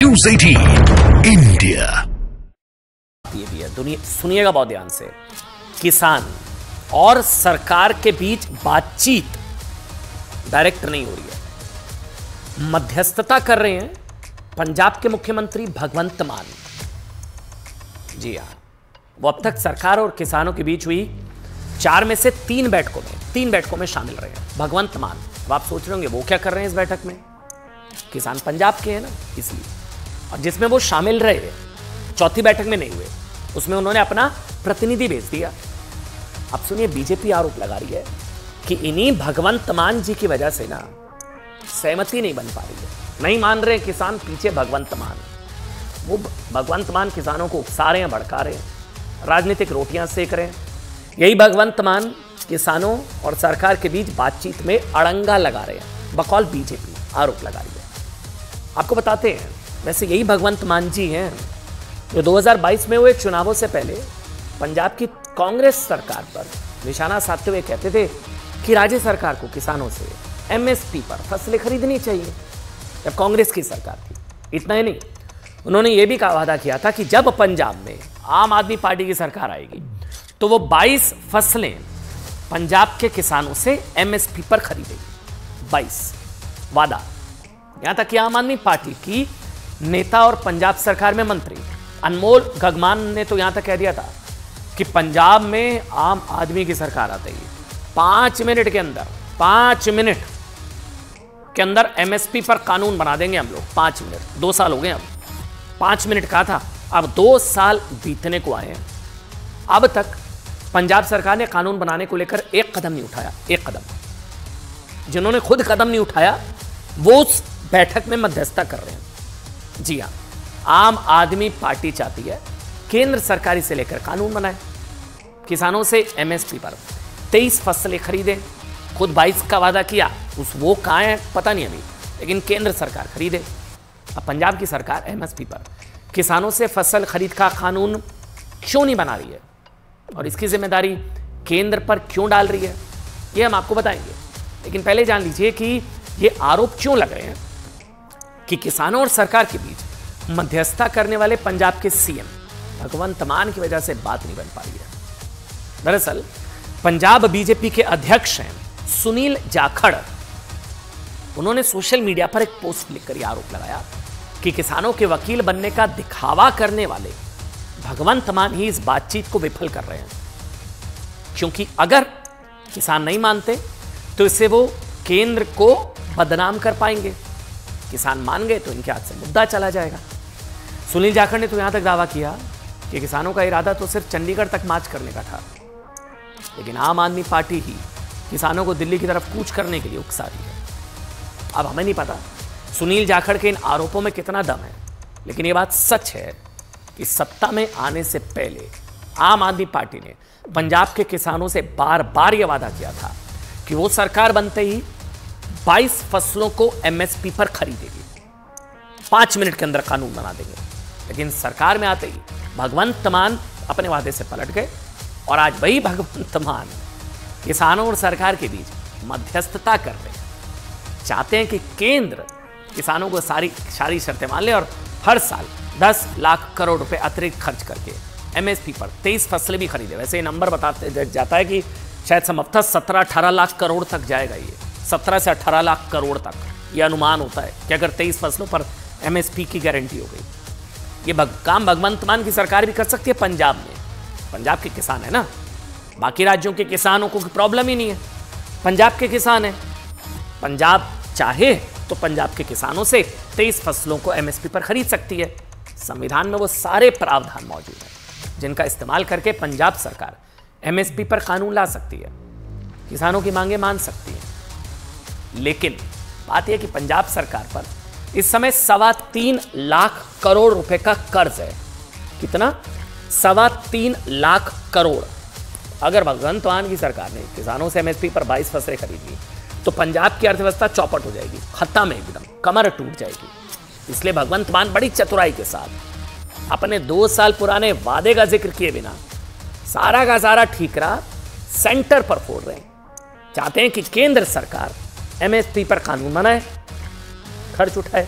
News 18 India. ये भी है, दुनिया सुनिएगा बहुत ध्यान से। किसान और सरकार के बीच बातचीत डायरेक्ट नहीं हो रही है, मध्यस्थता कर रहे हैं पंजाब के मुख्यमंत्री भगवंत मान। जी हाँ, वो अब तक सरकार और किसानों के बीच हुई 4 में से 3 बैठकों में शामिल रहे हैं भगवंत मान। अब आप सोच रहे होंगे वो क्या कर रहे हैं इस बैठक में, किसान पंजाब के हैं ना इसलिए। और जिसमें वो शामिल रहे, चौथी बैठक में नहीं हुए, उसमें उन्होंने अपना प्रतिनिधि भेज दिया। अब सुनिए, बीजेपी आरोप लगा रही है कि इन्हीं भगवंत मान जी की वजह से ना सहमति नहीं बन पा रही है, नहीं मान रहे किसान, पीछे भगवंत मान। वो भगवंत मान किसानों को उकसा रहे हैं, भड़का रहे हैं, राजनीतिक रोटियां सेक रहे हैं। यही भगवंत मान किसानों और सरकार के बीच बातचीत में अड़ंगा लगा रहे हैं, बकौल बीजेपी आरोप लगा रही है। आपको बताते हैं, वैसे यही भगवंत मान जी हैं जो 2022 में हुए चुनावों से पहले पंजाब की कांग्रेस सरकार पर निशाना साधते हुए कहते थे कि राज्य सरकार को किसानों से एमएसपी पर फसलें खरीदनी चाहिए, जब कांग्रेस की सरकार थी। इतना ही नहीं, उन्होंने ये भी वादा किया था कि जब पंजाब में आम आदमी पार्टी की सरकार आएगी तो वो 22 फसलें पंजाब के किसानों से एमएसपी पर खरीदेगी। 22 वादा। यहां तक कि आम आदमी पार्टी की नेता और पंजाब सरकार में मंत्री अनमोल गगमान ने तो यहां तक कह दिया था कि पंजाब में आम आदमी की सरकार आते ही 5 मिनट के अंदर एमएसपी पर कानून बना देंगे हम लोग। 5 मिनट, 2 साल हो गए, अब 5 मिनट कहा था, अब 2 साल बीतने को आए हैं। अब तक पंजाब सरकार ने कानून बनाने को लेकर एक कदम नहीं उठाया, एक कदम। जिन्होंने खुद कदम नहीं उठाया वो उस बैठक में मध्यस्थता कर रहे हैं। जी हाँ, आम आदमी पार्टी चाहती है केंद्र सरकार से लेकर कानून बनाए, किसानों से एमएसपी पर 23 फसलें खरीदें। खुद 22 का वादा किया, वो कहाँ है पता नहीं अभी, लेकिन केंद्र सरकार खरीदे। अब पंजाब की सरकार एमएसपी पर किसानों से फसल खरीद का कानून क्यों नहीं बना रही है और इसकी जिम्मेदारी केंद्र पर क्यों डाल रही है, ये हम आपको बताएंगे। लेकिन पहले जान लीजिए कि ये आरोप क्यों लग रहे हैं कि किसानों और सरकार के बीच मध्यस्थता करने वाले पंजाब के सीएम भगवंत मान की वजह से बात नहीं बन पा रही है। दरअसल पंजाब बीजेपी के अध्यक्ष हैं सुनील जाखड़, उन्होंने सोशल मीडिया पर एक पोस्ट लिखकर यह आरोप लगाया कि किसानों के वकील बनने का दिखावा करने वाले भगवंत मान ही इस बातचीत को विफल कर रहे हैं, क्योंकि अगर किसान नहीं मानते तो इससे वो केंद्र को बदनाम कर पाएंगे। किसान मान गए तो इनके हाथ से मुद्दा चला जाएगा। सुनील जाखड़ ने तो यहां तक दावा किया कि किसानों का इरादा तो सिर्फ चंडीगढ़ तक मार्च करने का था, लेकिन आम आदमी पार्टी ही किसानों को दिल्ली की तरफ कूच करने के लिए उकसा रही है। अब हमें नहीं पता सुनील जाखड़ के इन आरोपों में कितना दम है, लेकिन यह बात सच है कि सत्ता में आने से पहले आम आदमी पार्टी ने पंजाब के किसानों से बार बार यह वादा किया था कि वो सरकार बनते ही 22 फसलों को एमएसपी पर खरीदेगी, 5 मिनट के अंदर कानून बना देंगे। लेकिन सरकार में आते ही भगवंत मान अपने वादे से पलट गए और आज वही भगवंत मान किसानों और सरकार के बीच मध्यस्थता कर रहे हैं। चाहते हैं कि केंद्र किसानों को सारी शर्तें मान ले और हर साल 10 लाख करोड़ रुपए अतिरिक्त खर्च करके एमएसपी पर 23 फसलें भी खरीदे। वैसे ये नंबर बताते जाता है कि शायद संभवतः 17-18 लाख करोड़ तक जाएगा, ये 17 से 18 लाख करोड़ तक ये अनुमान होता है कि अगर 23 फसलों पर एमएसपी की गारंटी हो गई। ये काम भगवंत मान की सरकार भी कर सकती है पंजाब में। पंजाब के किसान है ना, बाकी राज्यों के किसानों को प्रॉब्लम ही नहीं है, पंजाब के किसान है। पंजाब चाहे तो पंजाब के किसानों से 23 फसलों को एमएसपी पर खरीद सकती है। संविधान में वो सारे प्रावधान मौजूद हैं जिनका इस्तेमाल करके पंजाब सरकार एमएसपी पर कानून ला सकती है, किसानों की मांगे मान सकती है। लेकिन बात यह कि पंजाब सरकार पर इस समय 3.25 लाख करोड़ रुपए का कर्ज है। कितना? 3.25 लाख करोड़। अगर भगवंत मान की सरकार ने किसानों से एमएसपी पर 22 फसलें खरीदी तो पंजाब की अर्थव्यवस्था चौपट हो जाएगी, खत्म है, एकदम कमर टूट जाएगी। इसलिए भगवंत मान बड़ी चतुराई के साथ अपने 2 साल पुराने वादे का जिक्र किए बिना सारा का सारा ठीकरा सेंटर पर फोड़ रहे हैं। चाहते हैं कि केंद्र सरकार एमएसपी पर कानून बनाए, खर्च उठाए,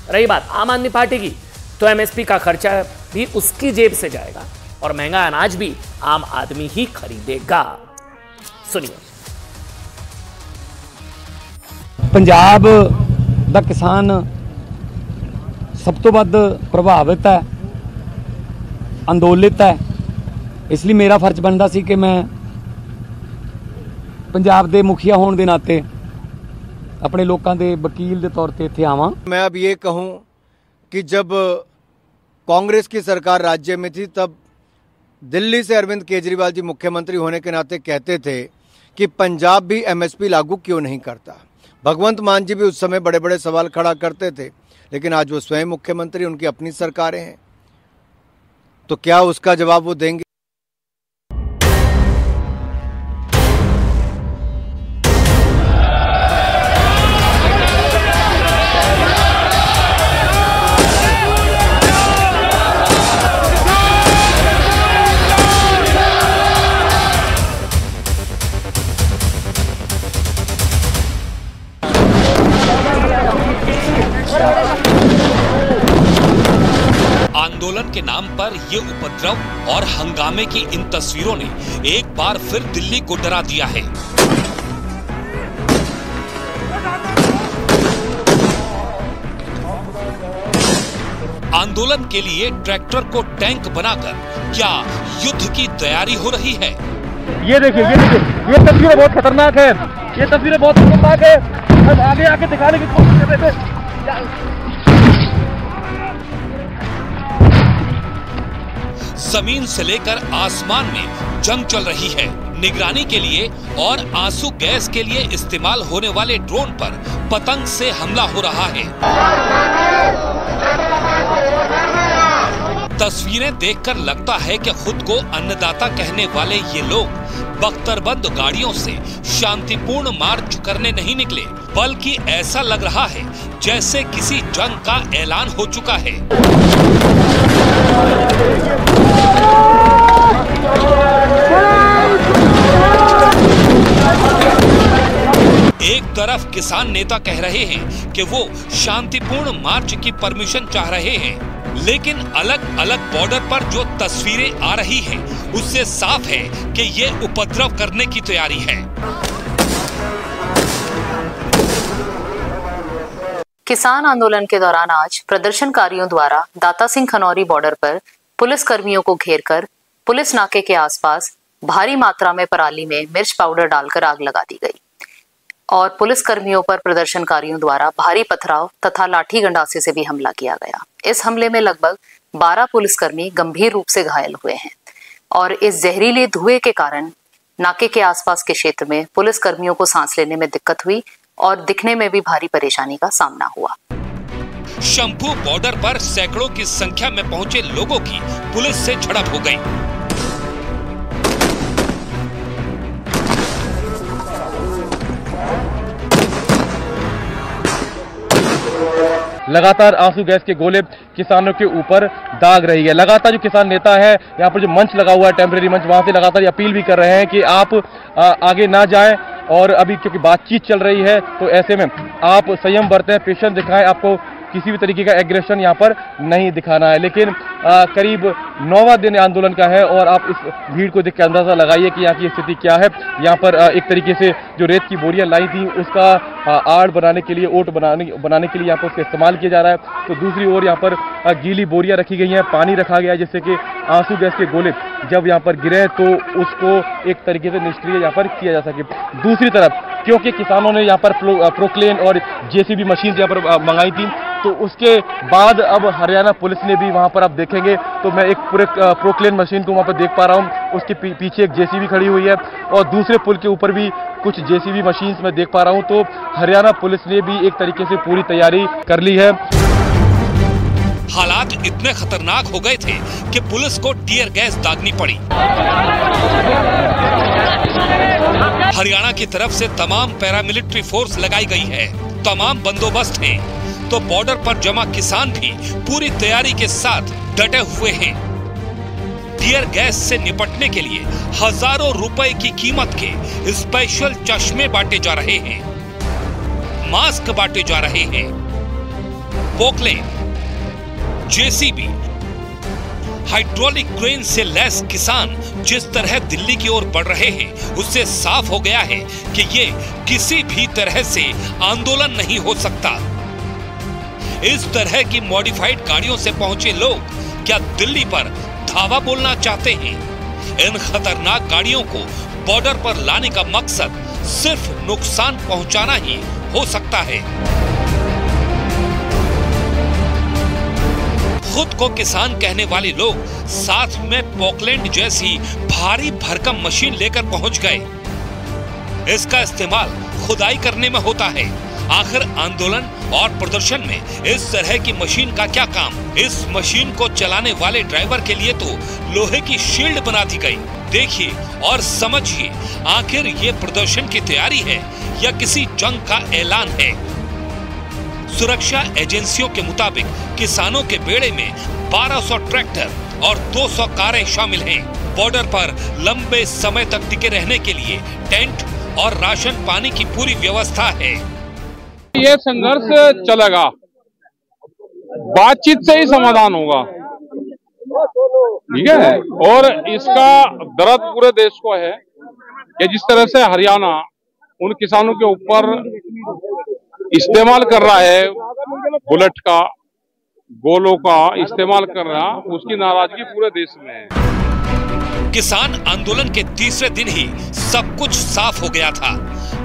रही बात आम आदमी पार्टी की, तो एमएसपी का खर्चा भी उसकी जेब से जाएगा और महंगा अनाज भी आम आदमी ही खरीदेगा। सुनिए। पंजाब दा किसान सब तो वध प्रभावित है, अंदोलित है, इसलिए मेरा फर्ज बनता सी कि मैं पंजाब दे मुखिया होने के नाते अपने लोगों के वकील के तौर पर इत्थे आवां। मैं अब ये कहूं कि जब कांग्रेस की सरकार राज्य में थी तब दिल्ली से अरविंद केजरीवाल जी मुख्यमंत्री होने के नाते कहते थे कि पंजाब भी एमएसपी लागू क्यों नहीं करता। भगवंत मान जी भी उस समय बड़े बड़े सवाल खड़ा करते थे, लेकिन आज वो स्वयं मुख्यमंत्री, उनकी अपनी सरकारें हैं, तो क्या उसका जवाब वो देंगे? आंदोलन के नाम पर ये उपद्रव और हंगामे की इन तस्वीरों ने एक बार फिर दिल्ली को डरा दिया है। आंदोलन के लिए ट्रैक्टर को टैंक बनाकर क्या युद्ध की तैयारी हो रही है? ये देखिए, ये तस्वीरें बहुत खतरनाक है, ये तस्वीरें बहुत खतरनाक है। हम आगे आके दिखाने की कोशिश कर रहे थे। जमीन से लेकर आसमान में जंग चल रही है। निगरानी के लिए और आंसू गैस के लिए इस्तेमाल होने वाले ड्रोन पर पतंग से हमला हो रहा है। तस्वीरें देखकर लगता है कि खुद को अन्नदाता कहने वाले ये लोग बख्तरबंद गाड़ियों से शांतिपूर्ण मार्च करने नहीं निकले, बल्कि ऐसा लग रहा है जैसे किसी जंग का ऐलान हो चुका है। एक तरफ किसान नेता कह रहे हैं कि वो शांतिपूर्ण मार्च की परमिशन चाह रहे हैं, लेकिन अलग अलग बॉर्डर पर जो तस्वीरें आ रही हैं, उससे साफ है कि ये उपद्रव करने की तैयारी है। किसान आंदोलन के दौरान आज प्रदर्शनकारियों द्वारा दाता सिंह खनौरी बॉर्डर पर पुलिस कर्मियों को घेरकर पुलिस नाके के आसपास भारी मात्रा में पराली में मिर्च पाउडर डालकर आग लगा दी गई और पुलिस कर्मियों पर प्रदर्शनकारियों द्वारा भारी पथराव तथा लाठी गंडासे से भी हमला किया गया। इस हमले में लगभग 12 पुलिसकर्मी गंभीर रूप से घायल हुए हैं और इस जहरीले धुएं के कारण नाके के आसपास के क्षेत्र में पुलिस कर्मियों को सांस लेने में दिक्कत हुई और दिखने में भी भारी परेशानी का सामना हुआ। शंभू बॉर्डर पर सैकड़ों की संख्या में पहुंचे लोगों की पुलिस से झड़प हो गई। लगातार आंसू गैस के गोले किसानों के ऊपर दाग रही है। लगातार जो किसान नेता है, यहाँ पर जो मंच लगा हुआ है, टेम्परेरी मंच, वहां से लगातार अपील भी कर रहे हैं कि आप आगे ना जाएं और अभी क्योंकि बातचीत चल रही है तो ऐसे में आप संयम बरतें, पेशेंस दिखाएं, आपको किसी भी तरीके का एग्रेशन यहाँ पर नहीं दिखाना है। लेकिन करीब 9वां दिन आंदोलन का है और आप इस भीड़ को देख के अंदाजा लगाइए कि यहाँ की स्थिति क्या है। यहाँ पर एक तरीके से जो रेत की बोरियां लाई थी उसका आड़ बनाने के लिए, ओट बनाने के लिए यहाँ पर उसका इस्तेमाल किया जा रहा है। तो दूसरी ओर यहाँ पर गीली बोरियां रखी गई हैं, पानी रखा गया है जिससे कि आंसू गैस के गोले जब यहाँ पर गिरे तो उसको एक तरीके से निष्क्रिय यहाँ पर किया जा सके। दूसरी तरफ क्योंकि किसानों ने यहाँ पर प्रोक्लेन और जेसीबी मशीन यहाँ पर मंगाई थी, तो उसके बाद अब हरियाणा पुलिस ने भी वहाँ पर आप देखेंगे तो मैं एक पूरे प्रोक्लेन मशीन को वहाँ पर देख पा रहा हूँ। उसके पीछे एक जेसीबी खड़ी हुई है और दूसरे पुल के ऊपर भी कुछ जेसीबी मशीन्स मैं देख पा रहा हूँ। तो हरियाणा पुलिस ने भी एक तरीके से पूरी तैयारी कर ली है। हालात इतने खतरनाक हो गए थे कि पुलिस को टीयर गैस दागनी पड़ी। हरियाणा की तरफ से तमाम पैरामिलिट्री फोर्स लगाई गई है, तमाम बंदोबस्त हैं, तो बॉर्डर पर जमा किसान भी पूरी तैयारी के साथ डटे हुए हैं। टीयर गैस से निपटने के लिए हजारों रुपए की कीमत के स्पेशल चश्मे बांटे जा रहे हैं, मास्क बांटे जा रहे हैं। पोकलेन, जेसीबी, हाइड्रोलिक क्रेन से लैस किसान जिस तरह दिल्ली की ओर बढ़ रहे हैं, उससे साफ हो गया है कि ये किसी भी तरह से आंदोलन नहीं हो सकता। इस तरह की मॉडिफाइड गाड़ियों से पहुंचे लोग क्या दिल्ली पर धावा बोलना चाहते हैं? इन खतरनाक गाड़ियों को बॉर्डर पर लाने का मकसद सिर्फ नुकसान पहुंचाना ही हो सकता है। खुद को किसान कहने वाले लोग साथ में पोकलैंड जैसी भारी भरकम मशीन लेकर पहुंच गए। इसका इस्तेमाल खुदाई करने में होता है। आखिर आंदोलन और प्रदर्शन में इस तरह की मशीन का क्या काम? इस मशीन को चलाने वाले ड्राइवर के लिए तो लोहे की शील्ड बना दी गई। देखिए और समझिए, आखिर ये प्रदर्शन की तैयारी है या किसी जंग का ऐलान है? सुरक्षा एजेंसियों के मुताबिक किसानों के बेड़े में 1200 ट्रैक्टर और 200 कारें शामिल हैं। बॉर्डर पर लंबे समय तक टिके रहने के लिए टेंट और राशन पानी की पूरी व्यवस्था है। ये संघर्ष चलेगा, बातचीत से ही समाधान होगा, ठीक है। और इसका दर्द पूरे देश को है कि जिस तरह से हरियाणा उन किसानों के ऊपर इस्तेमाल कर रहा है, बुलेट का, गोलों का इस्तेमाल कर रहा, उसकी नाराजगी पूरे देश में है। किसान आंदोलन के तीसरे दिन ही सब कुछ साफ हो गया था,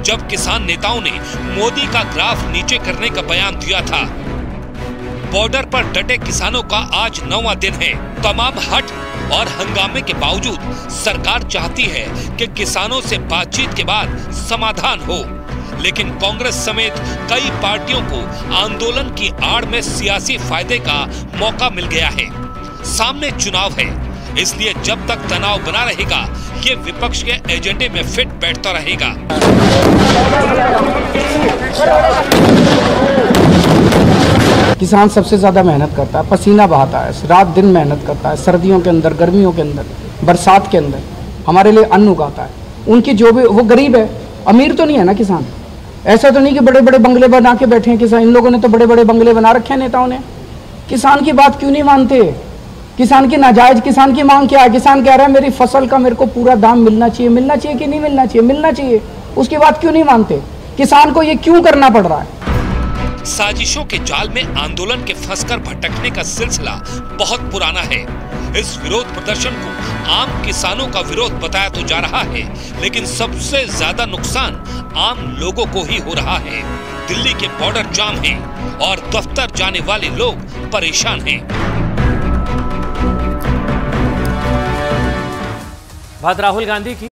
जब किसान नेताओं ने मोदी का ग्राफ नीचे करने का बयान दिया था। बॉर्डर पर डटे किसानों का आज 9वां दिन है। तमाम हट और हंगामे के बावजूद सरकार चाहती है कि किसानों से बातचीत के बाद समाधान हो, लेकिन कांग्रेस समेत कई पार्टियों को आंदोलन की आड़ में सियासी फायदे का मौका मिल गया है। सामने चुनाव है, इसलिए जब तक तनाव बना रहेगा, ये विपक्ष के एजेंडे में फिट बैठता रहेगा। किसान सबसे ज्यादा मेहनत करता है, पसीना बहाता है, रात दिन मेहनत करता है, सर्दियों के अंदर, गर्मियों के अंदर, बरसात के अंदर हमारे लिए अन्न उगाता है। उनकी जो भी, वो गरीब है, अमीर तो नहीं है ना किसान। ऐसा तो नहीं कि बड़े बड़े बंगले बना के बैठे हैं किसान। इन लोगों ने तो बड़े बड़े बंगले बना रखे हैं नेताओं ने। किसान की बात क्यों नहीं मानते? किसान की नाजायज, किसान की मांग क्या है? किसान कह रहा है मेरी फसल का मेरे को पूरा दाम मिलना चाहिए। मिलना चाहिए कि नहीं मिलना चाहिए? मिलना चाहिए। उसकी बात क्यों नहीं मानते? किसान को ये क्यों करना पड़ रहा है? साजिशों के जाल में आंदोलन के फंसकर भटकने का सिलसिला बहुत पुराना है। इस विरोध प्रदर्शन को आम किसानों का विरोध बताया तो जा रहा है, लेकिन सबसे ज्यादा नुकसान आम लोगों को ही हो रहा है। दिल्ली के बॉर्डर जाम हैं और दफ्तर जाने वाले लोग परेशान हैं। बात राहुल गांधी की